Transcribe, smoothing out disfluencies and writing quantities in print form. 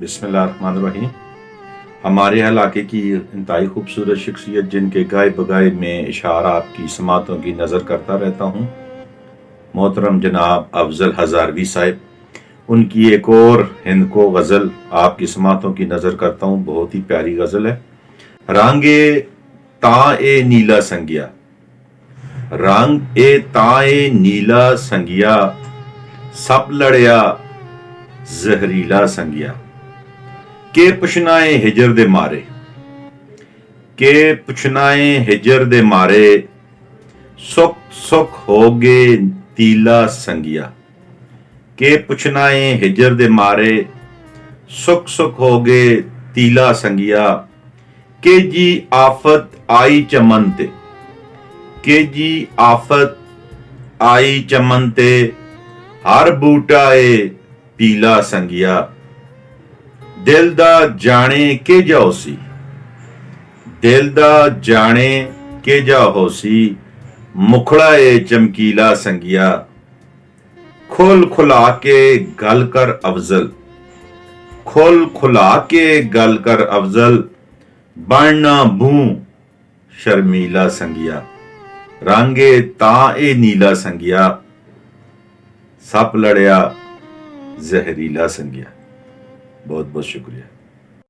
बिस्मिल्लाहिर्रहमानिर्रहीम। हमारे इलाके की इंतहाई खूबसूरत शख्सियत जिनके गाए बगाए में इशारात की समातों की नज़र करता रहता हूँ, मोहतरम जनाब अफजल हज़ारवी साहिब, उनकी एक और हिंद को गज़ल आपकी समातों की नज़र करता हूँ। बहुत ही प्यारी गज़ल है। रांगे ता ए नीला संगिया, रंग ए ता ए नीला संगिया, सब लड़िया जहरीला संगिया। के पुछनाए हिजर दे मारे, के पुछनाए हिजर दे मारे, सुख सुख होगे तीला संगिया। के पुछनाए हिजर दे मारे, सुख सुख होगे तीला संगिया। के जी आफत आई चमन ते, के जी आफत आई चमन ते, हर बूटा ए पीला संगिया। दिल दा जाने के जा होसी, दिल दा जाने के जा होसी, मुखड़ा ए चमकीला संगिया। खोल खुला के गल कर अफजल, खोल खुला के गल कर अफजल, बनना बू शर्मीला संगिया। रंगे ता ए नीला संगिया, सप लड़िया जहरीला संगिया। बहुत बहुत शुक्रिया।